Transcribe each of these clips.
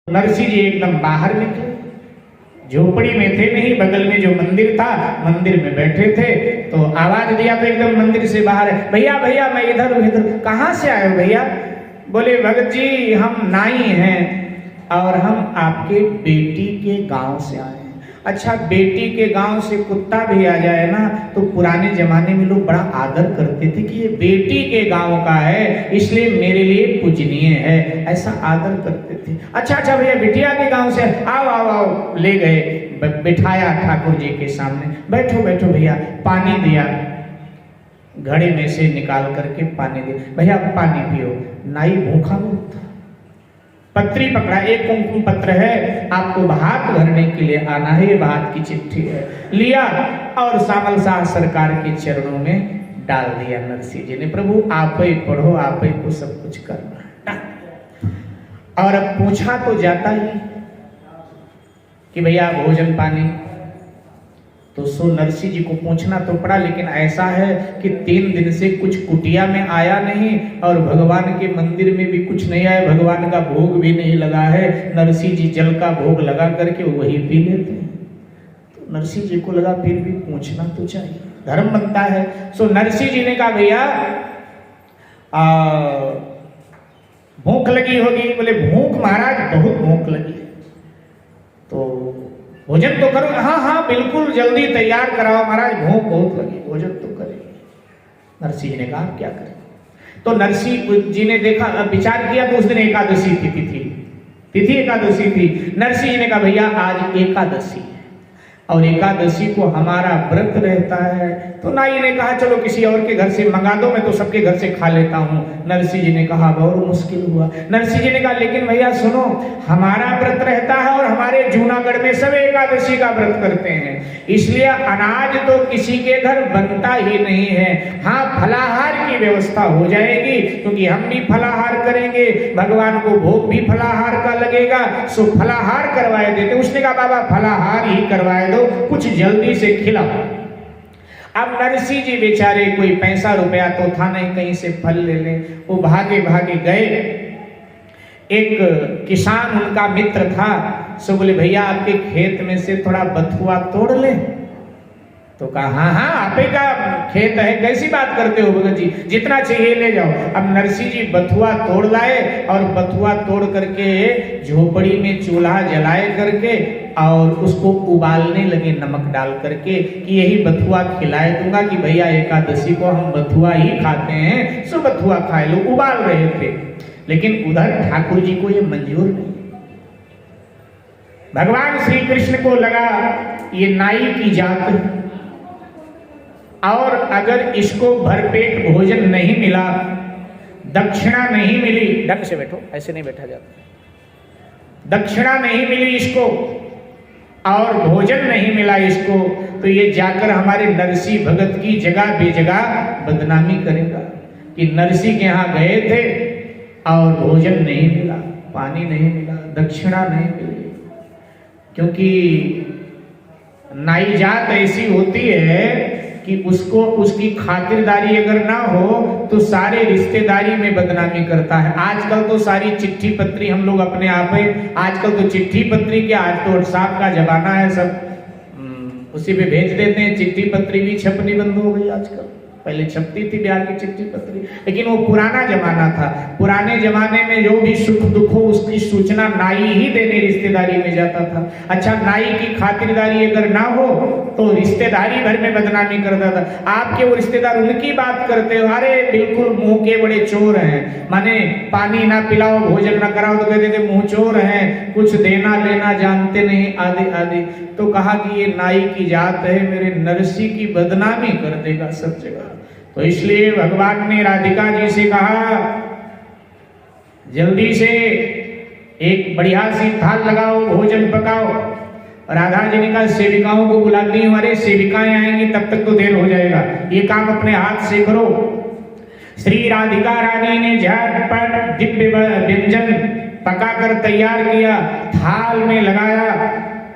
नरसिंह जी एकदम बाहर निकले, झोपड़ी में थे नहीं, बगल में जो मंदिर था मंदिर में बैठे थे। तो आवाज दिया तो एकदम मंदिर से बाहर है, भैया भैया मैं इधर हूं। इधर कहाँ से आए हो भैया? बोले भगत जी हम नाई हैं और हम आपके बेटी के गांव से आए हैं। अच्छा, बेटी के गांव से कुत्ता भी आ जाए ना तो पुराने जमाने में लोग बड़ा आदर करते थे कि ये बेटी के गांव का है इसलिए मेरे लिए पूजनीय है, ऐसा आदर करते थे। अच्छा अच्छा भैया बिटिया के गांव से, आओ आओ आओ। ले गए, बिठाया ठाकुर जी के सामने, बैठो बैठो भैया। पानी दिया, घड़े में से निकाल करके पानी दिया, भैया पानी पियो। नाई भूखा बहुत था, पत्री पकड़ा, एक कुमकुम पत्र है, आपको भात भरने के लिए आना है, ये भात की चिट्ठी है। लिया और सामल शाह सरकार के चरणों में डाल दिया नरसिंह जी ने, प्रभु आप ही पढ़ो, आप ही को सब कुछ करना है। और अब पूछा तो जाता ही कि भैया भोजन पानी, तो सो नरसिंह जी को पूछना तो पड़ा। लेकिन ऐसा है कि 3 दिन से कुछ कुटिया में आया नहीं और भगवान के मंदिर में भी कुछ नहीं आया, भगवान का भोग भी नहीं लगा है। नरसिंह जी जल का भोग लगा करके वही पी लेते हैं। तो नरसिंह जी को लगा फिर भी पूछना तो चाहिए, धर्म बनता है। सो नरसिंह जी ने कहा भैया भूख लगी होगी। बोले भूख महाराज बहुत भूख लगी, तो भोजन तो करो। हाँ हाँ बिल्कुल जल्दी तैयार कराओ महाराज, भूख बहुत लगी, भोजन तो करेंगे। नरसिंह जी ने कहा क्या करें? तो नरसिंह जी ने देखा, विचार किया तो उस दिन एकादशी थी, तिथि एकादशी थी। नरसिंह जी ने कहा भैया आज एकादशी है और एकादशी को हमारा व्रत रहता है। तो नाई ने कहा चलो किसी और के घर से मंगा दो, मैं तो सबके घर से खा लेता हूँ। नरसिंह जी ने कहा बहुत मुश्किल हुआ। नरसिंह जी ने कहा लेकिन भैया सुनो, हमारा व्रत रहता है और हमारे जूनागढ़ में सब एकादशी का व्रत करते हैं, इसलिए अनाज तो किसी के घर बनता ही नहीं है। हाँ फलाहार की व्यवस्था हो जाएगी क्योंकि हम भी फलाहार करेंगे, भगवान को भोग भी फलाहार का लगेगा, सो फलाहार करवाए देते। उसने कहा बाबा फलाहार ही करवाए दो, कुछ जल्दी से खिलाओ। अब नरसिंह जी बेचारे कोई पैसा रुपया तो था नहीं कहीं से फल ले लें, वो भागे भागे गए। एक किसान उनका मित्र था, सो बोले भैया आपके खेत में से थोड़ा बथुआ तोड़ ले। तो कहा हाँ हाँ आप ही का खेत है, कैसी बात करते हो भगत जी, जितना चाहिए ले जाओ। अब नरसिंह जी बथुआ तोड़ लाए और बथुआ तोड़ करके झोपड़ी में चूल्हा जलाए करके और उसको उबालने लगे नमक डाल करके कि यही बथुआ खिलाए दूंगा कि भैया एकादशी को हम बथुआ ही खाते हैं, सो बथुआ खाए लो। उबाल रहे थे, लेकिन उधर ठाकुर जी को ये मंजूर नहीं। भगवान श्री कृष्ण को लगा ये नाई की जात है और अगर इसको भरपेट भोजन नहीं मिला, दक्षिणा नहीं मिली, ढंग से बैठो ऐसे नहीं बैठा जाता, दक्षिणा नहीं मिली इसको और भोजन नहीं मिला इसको, तो ये जाकर हमारे नरसिंह भगत की जगह बेजगह बदनामी करेगा कि नरसिंह के यहाँ गए थे और भोजन नहीं मिला, पानी नहीं मिला, दक्षिणा नहीं मिली। क्योंकि नाई जात ऐसी होती है कि उसको उसकी खातिरदारी अगर ना हो तो सारे रिश्तेदारी में बदनामी करता है। आजकल तो सारी चिट्ठी पत्री हम लोग अपने आप है, आजकल तो चिट्ठी पत्री के, आज तो व्हाट्सएप का जमाना है, सब उसी पे भेज देते हैं। चिट्ठी पत्री भी छपनी बंद हो गई आजकल, पहले छपती थी बिहार की चिट्ठी पत्री, लेकिन वो पुराना जमाना था। पुराने जमाने में जो भी सुख दुख हो उसकी सूचना नाई ही देने रिश्तेदारी में जाता था। अच्छा नाई की खातिरदारी अगर ना हो तो रिश्तेदारी भर में बदनामी करता था। आपके वो रिश्तेदार उनकी बात करते हो, अरे बिल्कुल मुंह के बड़े चोर हैं, माने पानी ना पिलाओ भोजन ना कराओ तो कहते थे मुंह चोर हैं, कुछ देना लेना जानते नहीं, आदि आदि। तो कहा कि ये नाई की जात है, मेरे नरसिंह की बदनामी कर देगा सब जगह। तो इसलिए भगवान ने राधिका जी से कहा जल्दी से एक बढ़िया सी थाल लगाओ, भोजन पकाओ। राधा जी ने कहा सेविकाओं को बुलाती हूँ, अरे सेविकाएं आएंगी तब तक तो देर हो जाएगा, ये काम अपने हाथ से करो। श्री राधिका रानी ने झटपट दिव्य व्यंजन पकाकर तैयार किया, थाल में लगाया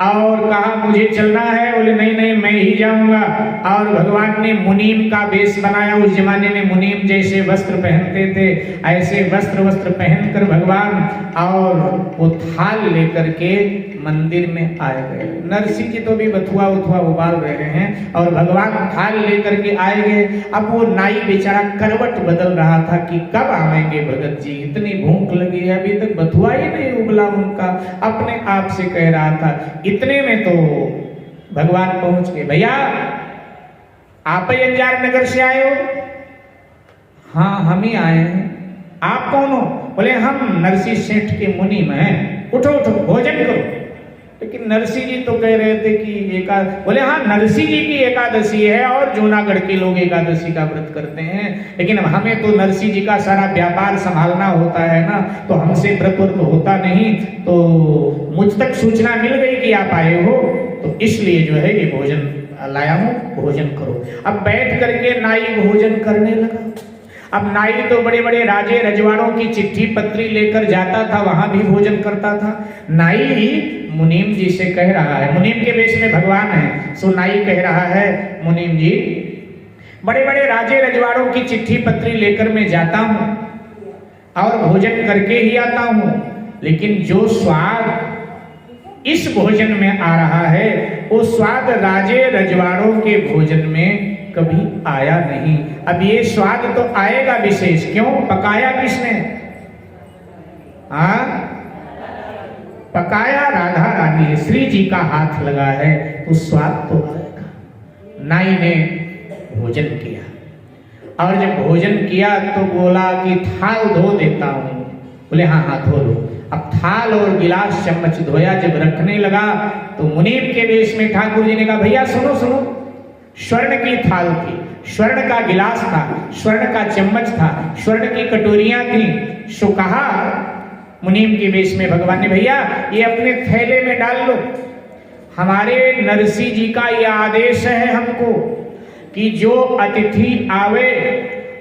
और कहा मुझे चलना है। बोले नहीं नहीं मैं ही जाऊंगा। और भगवान ने मुनीम का वेश बनाया। उस जमाने में मुनीम जैसे वस्त्र पहनते थे ऐसे वस्त्र पहनकर भगवान और वो थाल लेकर के मंदिर में आए गए। नरसिंह जी तो भी बथुआ उथुआ उबाल रहे हैं और भगवान थाल लेकर के आए गए। अब वो नाई बेचारा करवट बदल रहा था कि कब आएंगे भगत जी, इतनी भूख लगी है, अभी तक बथुआ ही नहीं उबला उनका, अपने आप से कह रहा था। इतने में तो भगवान पहुंच गए। भैया आप ही अंजार नगर से आए हो? हाँ हम ही आए हैं। आप कौन हो? बोले हम नरसिंह सेठ के मुनीम हैं, उठो उठो भोजन करो। लेकिन नरसिंह जी तो कह रहे थे कि बोले हाँ नरसिंह जी की एकादशी है और जूनागढ़ के लोग एकादशी का व्रत करते हैं, लेकिन हमें तो नरसिंह जी का सारा व्यापार संभालना होता है ना, तो हमसे व्रत होता नहीं। तो मुझ तक सूचना मिल गई कि आप आए हो, तो इसलिए जो है ये भोजन लाया हूँ, भोजन करो। अब बैठ करके नाई भोजन करने लगा। अब नाई तो बड़े बड़े राजे रजवाड़ों की चिट्ठी पत्री लेकर जाता था, वहां भी भोजन करता था। नाई मुनीम जी से कह रहा है, मुनीम के वेश में भगवान है, सो नाई कह रहा है मुनीम जी बड़े बड़े राजे रजवाड़ों की चिट्ठी पत्री लेकर मैं जाता हूं और भोजन करके ही आता हूं, लेकिन जो स्वाद इस भोजन में आ रहा है वो स्वाद राजे रजवाड़ों के भोजन में कभी आया नहीं। अब ये स्वाद तो आएगा विशेष, क्यों? पकाया किसने? पकाया राधा रानी, श्री जी का हाथ लगा है, तो स्वाद तो आएगा। नाई ने भोजन किया और जब भोजन किया तो बोला कि थाल धो देता हूं। बोले हाँ हाँ धो लो। अब थाल और गिलास चम्मच धोया, जब रखने लगा तो मुनीम के वेश में ठाकुर जी ने कहा भैया सुनो सुनो, स्वर्ण की थाल थी, स्वर्ण का गिलास था, स्वर्ण का चम्मच था, स्वर्ण की कटोरियां थी। सो कहा मुनीम के वेश में भगवान ने भैया ये अपने थैले में डाल लो। हमारे नरसिंह जी का यह आदेश है हमको कि जो अतिथि आवे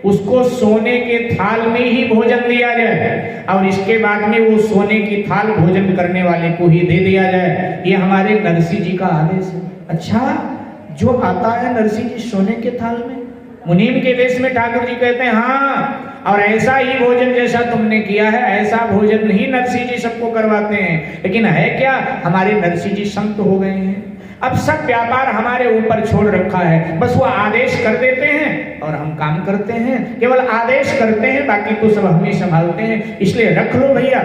उसको सोने के थाल में ही भोजन दिया जाए और इसके बाद में वो सोने की थाल भोजन करने वाले को ही दे दिया जाए। ये हमारे नरसिंह जी का आदेश है। अच्छा, जो आता है नरसिंह जी सोने के थाल में? मुनीम के वेश में ठाकुर जी कहते हैं हाँ, और ऐसा ही भोजन जैसा तुमने किया है ऐसा भोजन ही नरसिंह जी सबको करवाते हैं। लेकिन है क्या, हमारे नरसिंह जी संत हो गए हैं, अब सब व्यापार हमारे ऊपर छोड़ रखा है, बस वो आदेश कर देते हैं और हम काम करते हैं, केवल आदेश करते हैं, बाकी तो सब हम ही संभालते हैं, इसलिए रख लो भैया।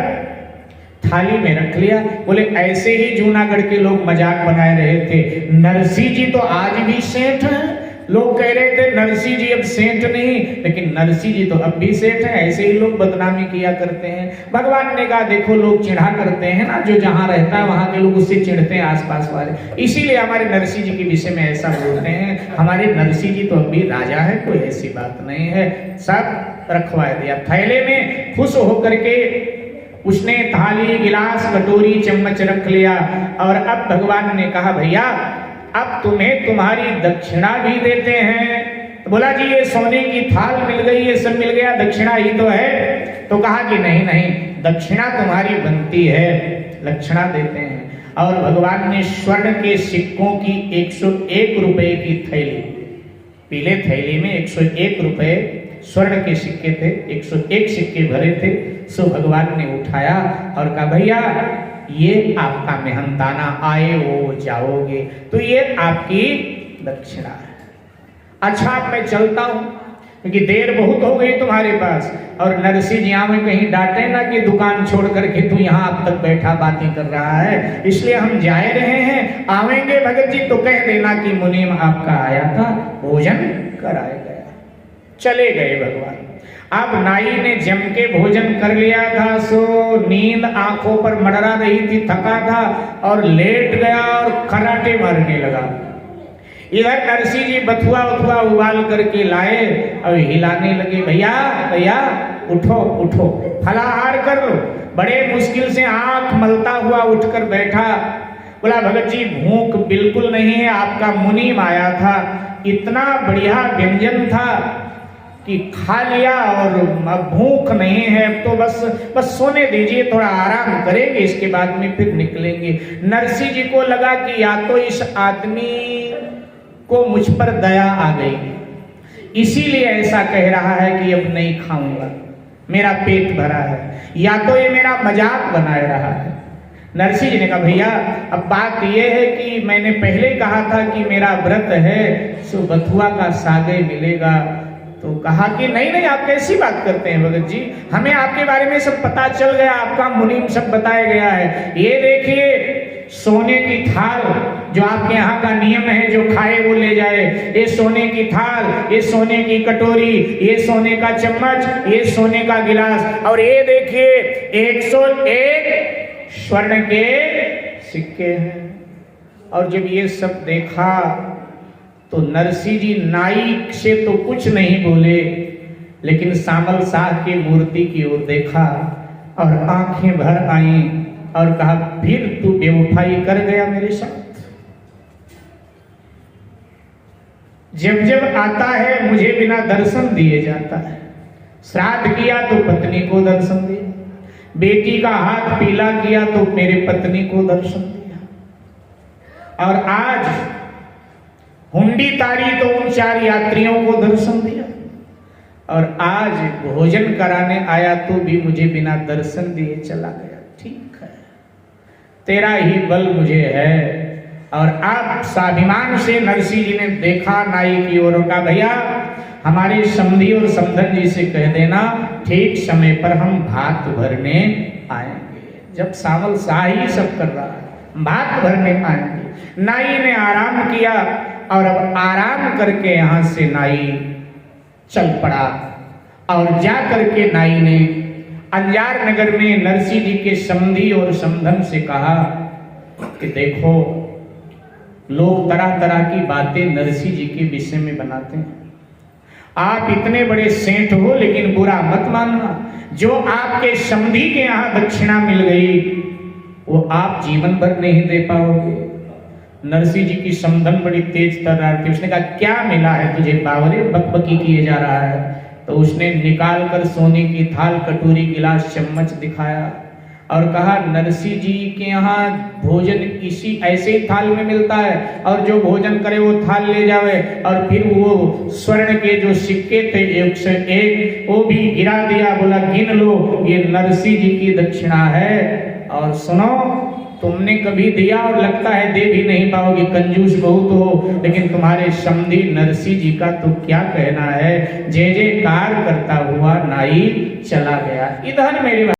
थाली में रख लिया। बोले ऐसे ही जूनागढ़ के लोग मजाक बनाए रहे थे, नरसिंह जी तो आज भी सेठ हैं। लोग कह रहे थे नरसिंह जी अब सेठ नहीं, लेकिन नरसिंह जी तो अब भी सेठ हैं। ऐसे ही लोग बदनामी किया करते हैं। भगवान ने कहा देखो लोग चिढ़ा करते हैं ना, जो जहां रहता है वहां के लोग उससे चिढ़ते हैं आसपास वाले, इसीलिए हमारे नरसिंह जी के विषय में ऐसा बोलते हैं। हमारे नरसिंह जी तो अब भी राजा है, कोई ऐसी बात नहीं है। सब रखवा दिया थैले में। खुश होकर के उसने थाली गिलास कटोरी चम्मच रख लिया और अब भगवान ने कहा भैया अब तुम्हें तुम्हारी दक्षिणा भी देते हैं। तो बोला जी ये सोने की थाल मिल गई, ये सब मिल गया, दक्षिणा ही तो है। तो कहा कि नहीं नहीं, दक्षिणा तुम्हारी बनती है, दक्षिणा देते हैं। और भगवान ने स्वर्ण के सिक्कों की 101 रुपए की थैली, पीले थैली में 101 रुपए स्वर्ण के सिक्के थे, 101 सिक्के भरे थे। सो भगवान ने उठाया और कहा भैया ये आपका मेहनताना, आए हो जाओगे तो ये आपकी दक्षिणा है। अच्छा अब मैं चलता हूं क्योंकि देर बहुत हो गई तुम्हारे पास, और नरसिंह जी में कहीं डांटे ना कि दुकान छोड़ करके तू यहाँ अब तक बैठा बातें कर रहा है, इसलिए हम जाए रहे हैं। आवेंगे भगत जी तो कह देना कि मुनीम आपका आया था, भोजन कराया गया। चले गए भगवान। अब नाई ने जम के भोजन कर लिया था, सो नींद आंखों पर मंडरा रही थी, थका था और लेट गया और खराटे मारने लगा। इधर नरसिंह जी बथुआ उथुआ उबाल करके लाए और हिलाने लगे, भैया भैया उठो उठो फलाहार कर लो। बड़े मुश्किल से आंख मलता हुआ उठकर बैठा। बोला भगत जी भूख बिल्कुल नहीं है, आपका मुनीम आया था, इतना बढ़िया व्यंजन था कि खा लिया और अब भूख नहीं है, अब तो बस सोने दीजिए, थोड़ा आराम करेंगे, इसके बाद में फिर निकलेंगे। नरसिंह जी को लगा कि या तो इस आदमी को मुझ पर दया आ गई, इसीलिए ऐसा कह रहा है कि अब नहीं खाऊंगा, मेरा पेट भरा है, या तो ये मेरा मजाक बनाए रहा है। नरसिंह जी ने कहा भैया अब बात यह है कि मैंने पहले कहा था कि मेरा व्रत है, सो बथुआ का सागे मिलेगा। तो कहा कि नहीं आप कैसी बात करते हैं भगत जी, हमें आपके बारे में सब पता चल गया, आपका मुनीम सब बताया गया है। ये देखिए सोने की थाल, जो आपके यहाँ का नियम है, जो खाए वो ले जाए, ये सोने की थाल, ये सोने की कटोरी, ये सोने का चम्मच, ये सोने का गिलास, और ये देखिए 101 स्वर्ण के सिक्के हैं। और जब ये सब देखा तो नरसिंह जी नाई से तो कुछ नहीं बोले, लेकिन सामल शाह की मूर्ति की ओर देखा और आंखें भर आईं और कहा फिर तू बेवफाई कर गया मेरे साथ। जब जब आता है मुझे बिना दर्शन दिए जाता है, श्राद्ध किया तो पत्नी को दर्शन दिया, बेटी का हाथ पीला किया तो मेरे पत्नी को दर्शन दिया, और आज हुंडी तारी तो उन 4 यात्रियों को दर्शन दिया, और आज भोजन कराने आया तो भी मुझे बिना दर्शन दिए चला गया। ठीक है, तेरा ही बल मुझे है। और आप स्वाभिमान से नरसिंह जी ने देखा नाई की ओर, कहा भैया हमारे समधी और समधन जी से कह देना ठीक समय पर हम भात भरने आएंगे। जब सावल शाह ही सब कर रहा है, भात भरने आएंगे। नाई ने आराम किया और अब आराम करके यहाँ से नाई चल पड़ा, और जा करके नाई ने अंजार नगर में नरसिंह जी के समधी और समधन से कहा कि देखो लोग तरह तरह की बातें नरसिंह जी के विषय में बनाते हैं, आप इतने बड़े सेठ हो लेकिन बुरा मत मानना, जो आपके समधी के यहाँ दक्षिणा मिल गई वो आप जीवन भर नहीं दे पाओगे। नरसिंह जी की समधन बड़ी तेज तर्रार थी, उसने कहा क्या मिला है तुझे बावरे, बकबकी किए जा रहा है। तो उसने निकाल कर सोने की थाल, कटोरी, गिलास, चम्मच दिखाया और कहा नरसिंह जी के यहाँ भोजन इसी ऐसे ही थाल में मिलता है, और जो भोजन करे वो थाल ले जावे। और फिर वो स्वर्ण के जो सिक्के थे 101 वो भी गिरा दिया, बोला गिन लो ये नरसिंह जी की दक्षिणा है। और सुनो तुमने कभी दिया और लगता है दे भी नहीं पाओगे, कंजूस बहुत हो, लेकिन तुम्हारे समधी नरसिंह जी का तो क्या कहना है। जय जयकार करता हुआ नाई चला गया। इधर मेरे